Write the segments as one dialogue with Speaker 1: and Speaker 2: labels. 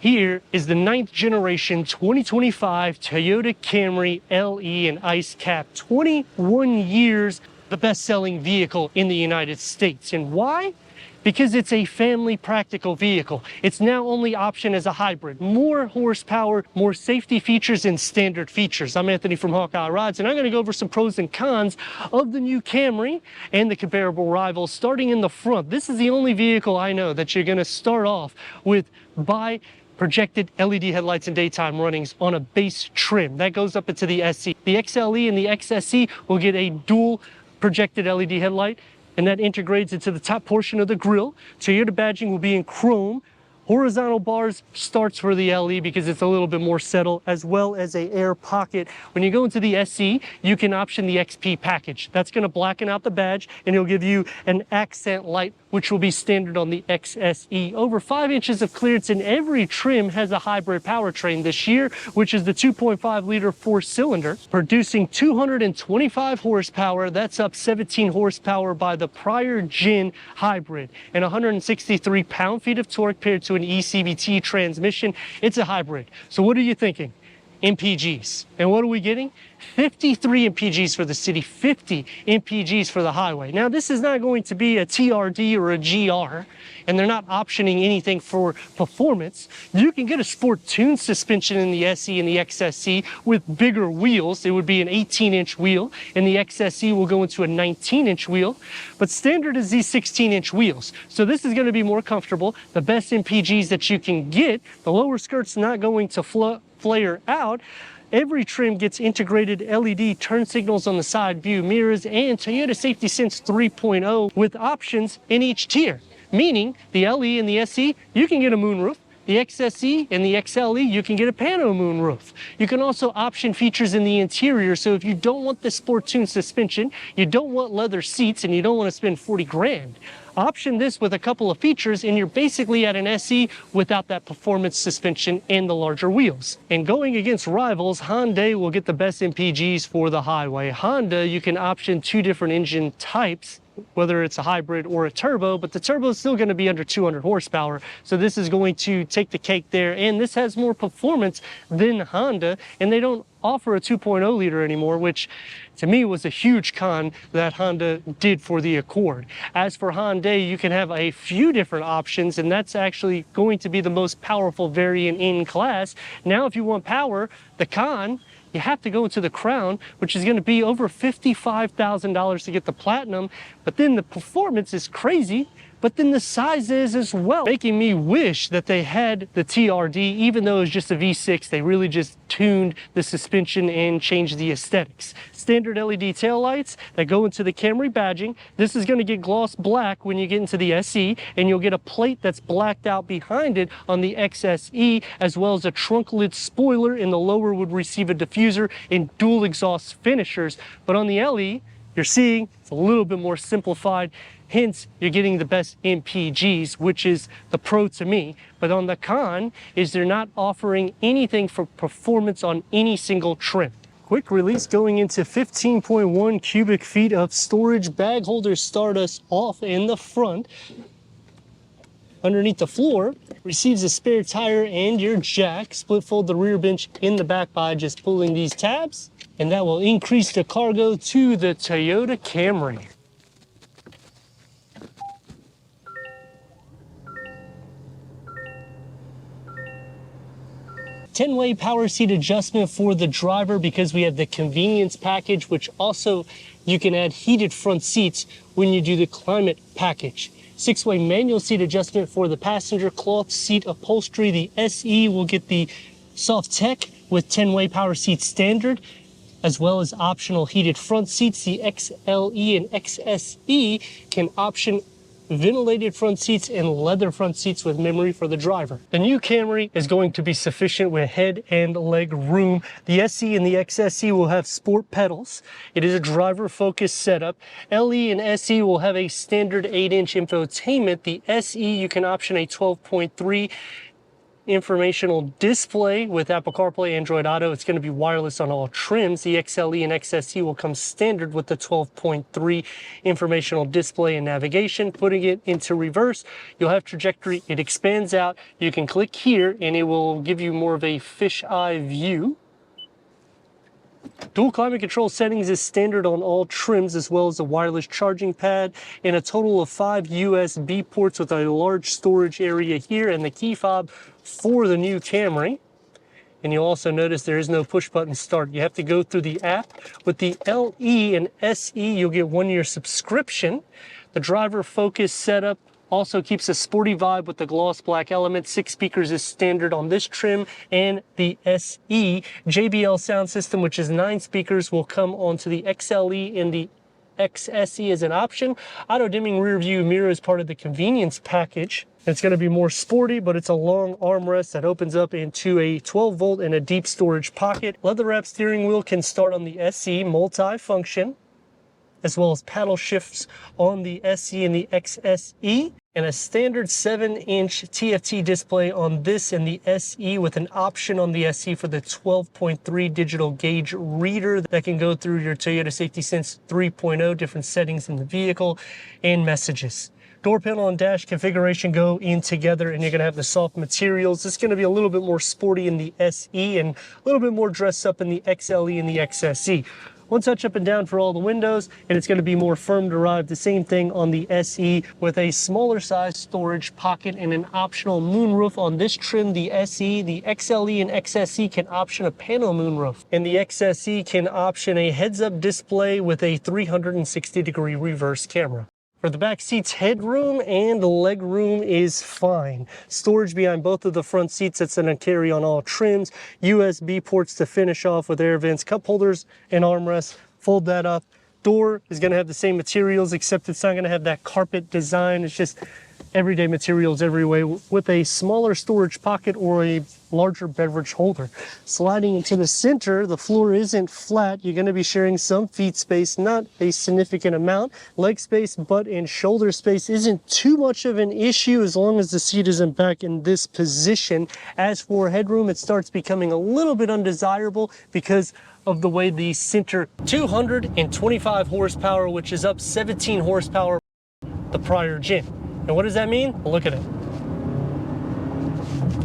Speaker 1: Here is the 9th generation 2025 Toyota Camry LE and ICE Cap. 21 years, the best-selling vehicle in the United States. And why? Because it's a family practical vehicle. It's now only optioned as a hybrid. More horsepower, more safety features, and standard features. I'm Anthony from Hawkeye Rides, and I'm going to go over some pros and cons of the new Camry and the comparable rivals, starting in the front. This is the only vehicle I know that you're going to start off with by projected LED headlights and daytime runnings on a base trim. That goes up into the SE. The XLE and the XSE will get a dual projected LED headlight, and that integrates into the top portion of the grille. Toyota badging will be in chrome. Horizontal bars starts for the LE because it's a little bit more settled, as well as a air pocket. When you go into the SE, you can option the XP package. That's going to blacken out the badge, and it'll give you an accent light, which will be standard on the XSE. Over 5 inches of clearance, and every trim has a hybrid powertrain this year, which is the 2.5 liter 4-cylinder, producing 225 horsepower. That's up 17 horsepower by the prior gen hybrid, and 163 pound-feet of torque paired to an ECVT transmission. It's a hybrid. So what are you thinking? MPGs. And what are we getting? 53 MPGs for the city, 50 MPGs for the highway. Now, this is not going to be a TRD or a GR, and they're not optioning anything for performance. You can get a sport tuned suspension in the SE and the XSE with bigger wheels. It would be an 18-inch wheel, and the XSE will go into a 19-inch wheel. But standard is these 16-inch wheels. So this is going to be more comfortable. The best MPGs that you can get. The lower skirt's not going to flare out. Every trim gets integrated LED turn signals on the side view mirrors and Toyota Safety Sense 3.0 with options in each tier. Meaning the LE and the SE, you can get a moonroof. The XSE and the XLE, you can get a pano moonroof. You can also option features in the interior. So if you don't want the sport tuned suspension, you don't want leather seats, and you don't want to spend 40 grand, option this with a couple of features, and you're basically at an SE without that performance suspension and the larger wheels. And going against rivals, Hyundai will get the best MPGs for the highway. Honda, you can option 2 different engine types, whether it's a hybrid or a turbo, but the turbo is still going to be under 200 horsepower. So this is going to take the cake there. And this has more performance than Honda, and they don't offer a 2.0 liter anymore, which to me was a huge con that Honda did for the Accord. As for Hyundai, you can have a few different options, and that's actually going to be the most powerful variant in class. Now, if you want power, the con, you have to go into the Crown, which is going to be over $55,000 to get the Platinum. But then the performance is crazy, but then the size is as well, making me wish that they had the TRD. Even though it's just a V6, they really just tuned the suspension and changed the aesthetics. Standard LED taillights that go into the Camry badging. This is going to get gloss black when you get into the SE, and you'll get a plate that's blacked out behind it on the XSE, as well as a trunk lid spoiler, and the lower would receive a diffuser and dual exhaust finishers. But on the LE, you're seeing it's a little bit more simplified. Hence, you're getting the best MPGs, which is the pro to me. But on the con is they're not offering anything for performance on any single trim. Quick release going into 15.1 cubic feet of storage. Bag holders start us off in the front. Underneath the floor, receives a spare tire and your jack. Split fold the rear bench in the back by just pulling these tabs, and that will increase the cargo to the Toyota Camry. 10-way power seat adjustment for the driver because we have the convenience package, which also you can add heated front seats when you do the climate package. 6-way manual seat adjustment for the passenger, cloth seat upholstery. The SE will get the soft tech with 10-way power seat standard, as well as optional heated front seats. The XLE and XSE can option ventilated front seats and leather front seats with memory for the driver. The new Camry is going to be sufficient with head and leg room. The SE and the XSE will have sport pedals. It is a driver-focused setup. LE and SE will have a standard 8-inch infotainment. The SE, you can option a 12.3 informational display with Apple CarPlay, Android Auto. It's going to be wireless on all trims. The XLE and XSE will come standard with the 12.3 informational display and navigation. Putting it into reverse, you'll have trajectory. It expands out. You can click here and it will give you more of a fisheye view. Dual climate control settings is standard on all trims, as well as a wireless charging pad and a total of 5 USB ports with a large storage area here and the key fob for the new Camry. And you'll also notice there is no push button start. You have to go through the app. With the LE and SE, you'll get 1-year subscription. The driver focus setup also keeps a sporty vibe with the gloss black element. 6 speakers is standard on this trim, and the SE JBL sound system, which is 9 speakers, will come onto the XLE and the XSE as an option. Auto dimming rear view mirror is part of the convenience package. It's going to be more sporty, but it's a long armrest that opens up into a 12-volt and a deep storage pocket. Leather wrap steering wheel can start on the SE multi-function, as well as paddle shifts on the SE and the XSE, and a standard 7-inch TFT display on this and the SE, with an option on the SE for the 12.3 digital gauge reader that can go through your Toyota Safety Sense 3.0, different settings in the vehicle, and messages. Door panel and dash configuration go in together, and you're going to have the soft materials. It's going to be a little bit more sporty in the SE and a little bit more dressed up in the XLE and the XSE. One touch up and down for all the windows, and it's going to be more firm to ride. The same thing on the SE, with a smaller size storage pocket and an optional moonroof on this trim. The SE, the XLE, and XSE can option a panel moonroof, and the XSE can option a heads-up display with a 360-degree reverse camera. For the back seats, headroom and leg room is fine. Storage behind both of the front seats that's going to carry on all trims. USB ports to finish off with air vents, cup holders, and armrests. Fold that up. Door is going to have the same materials, except it's not going to have that carpet design. It's just everyday materials every way, with a smaller storage pocket or a larger beverage holder. Sliding into the center, the floor isn't flat. You're going to be sharing some feet space, not a significant amount. Leg space, butt, and shoulder space isn't too much of an issue as long as the seat isn't back in this position. As for headroom, it starts becoming a little bit undesirable because of the way the center 225 horsepower, which is up 17 horsepower the prior gen. And what does that mean? Well, look at it.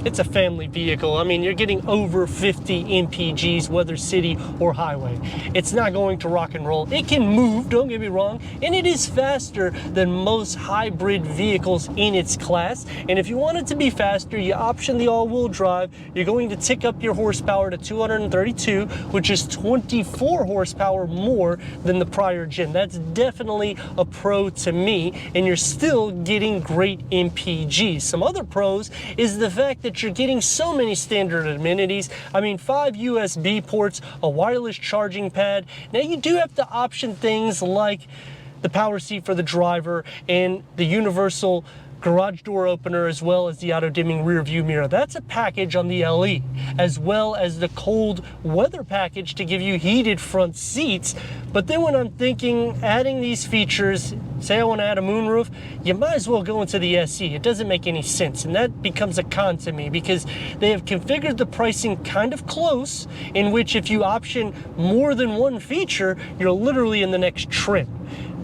Speaker 1: It's a family vehicle. I mean, you're getting over 50 mpgs, whether city or highway. It's not going to rock and roll. It can move, don't get me wrong, and it is faster than most hybrid vehicles in its class. And if you want it to be faster, you option the all-wheel drive. You're going to tick up your horsepower to 232, which is 24 horsepower more than the prior gen. That's definitely a pro to me, and you're still getting great mpgs. Some other pros is the fact that you're getting so many standard amenities. I mean, 5 USB ports, a wireless charging pad. Now, you do have to option things like the power seat for the driver and the universal garage door opener, as well as the auto dimming rear view mirror. That's a package on the LE, as well as the cold weather package to give you heated front seats. But then when I'm thinking adding these features, say I want to add a moonroof, you might as well go into the SE. It doesn't make any sense, and that becomes a con to me because they have configured the pricing kind of close, in which if you option more than one feature, you're literally in the next trim.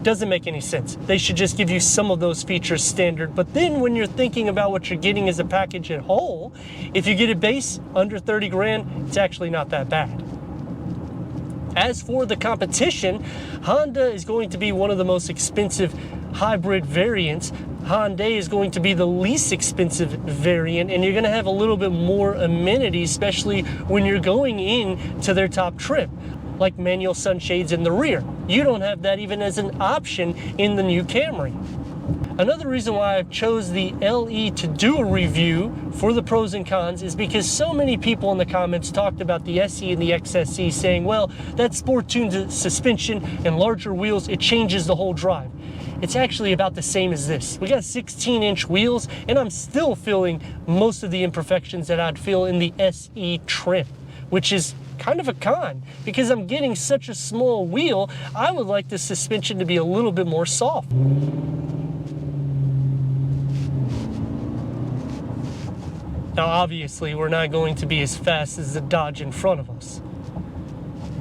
Speaker 1: Doesn't make any sense. They should just give you some of those features standard. But then when you're thinking about what you're getting as a package at whole, if you get a base under 30 grand, it's actually not that bad. As for the competition, Honda is going to be one of the most expensive hybrid variants. Hyundai is going to be the least expensive variant, and you're going to have a little bit more amenities, especially when you're going in to their top trim, like manual sunshades in the rear. You don't have that even as an option in the new Camry. Another reason why I've chose the LE to do a review for the pros and cons is because so many people in the comments talked about the SE and the XSE, saying, well, that sport-tuned suspension and larger wheels, it changes the whole drive. It's actually about the same as this. We got 16-inch wheels, and I'm still feeling most of the imperfections that I'd feel in the SE trim, which is kind of a con because I'm getting such a small wheel. I would like the suspension to be a little bit more soft. Now, obviously, we're not going to be as fast as the Dodge in front of us.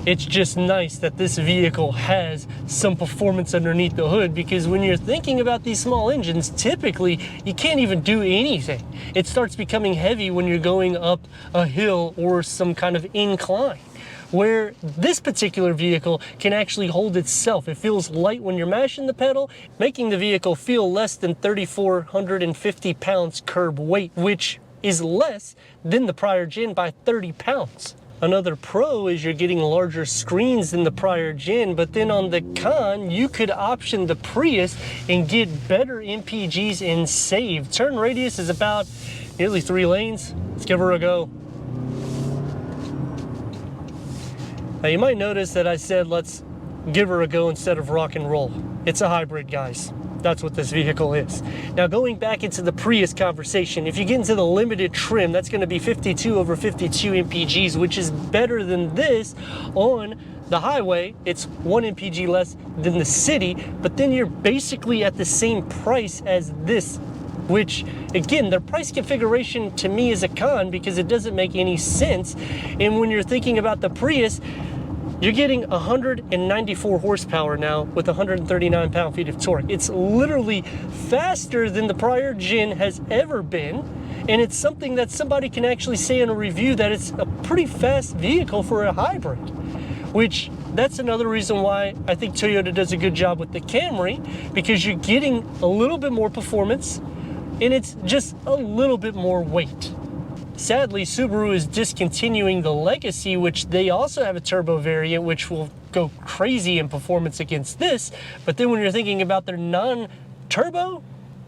Speaker 1: It's just nice that this vehicle has some performance underneath the hood, because when you're thinking about these small engines, typically you can't even do anything. It starts becoming heavy when you're going up a hill or some kind of incline, where this particular vehicle can actually hold itself. It feels light when you're mashing the pedal, making the vehicle feel less than 3,450 pounds curb weight, which is less than the prior gen by 30 pounds. Another pro is you're getting larger screens than the prior gen, but then on the con, you could option the Prius and get better MPGs and save. Turn radius is about nearly 3 lanes. Let's give her a go. Now you might notice that I said let's give her a go instead of rock and roll. It's a hybrid, guys. That's what this vehicle is. Now, going back into the Prius conversation, if you get into the limited trim, that's going to be 52 over 52 MPGs, which is better than this. On the highway, it's 1 MPG less than the city, but then you're basically at the same price as this, which, again, their price configuration to me is a con because it doesn't make any sense. And when you're thinking about the Prius, you're getting 194 horsepower now with 139 pound-feet of torque. It's literally faster than the prior gen has ever been, and it's something that somebody can actually say in a review that it's a pretty fast vehicle for a hybrid, which that's another reason why I think Toyota does a good job with the Camry, because you're getting a little bit more performance, and it's just a little bit more weight. Sadly, Subaru is discontinuing the Legacy, which they also have a turbo variant, which will go crazy in performance against this. But then when you're thinking about their non-turbo,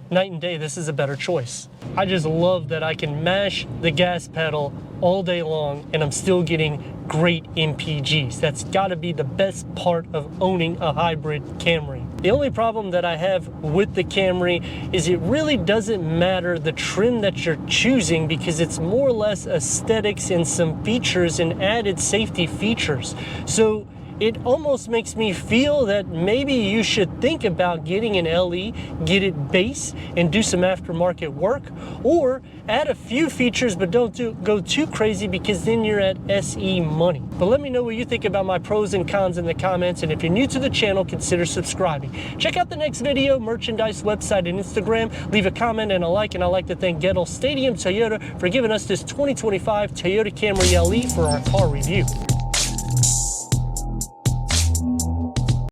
Speaker 1: night and day, this is a better choice. I just love that I can mash the gas pedal all day long and I'm still getting great MPGs. That's gotta be the best part of owning a hybrid Camry. The only problem that I have with the Camry is it really doesn't matter the trim that you're choosing, because it's more or less aesthetics and some features and added safety features. So it almost makes me feel that maybe you should think about getting an LE, get it base, and do some aftermarket work, or add a few features but don't go too crazy, because then you're at SE money. But let me know what you think about my pros and cons in the comments, and if you're new to the channel, consider subscribing. Check out the next video, merchandise, website, and Instagram. Leave a comment and a like, and I'd like to thank Gettle Stadium Toyota for giving us this 2025 Toyota Camry LE for our car review.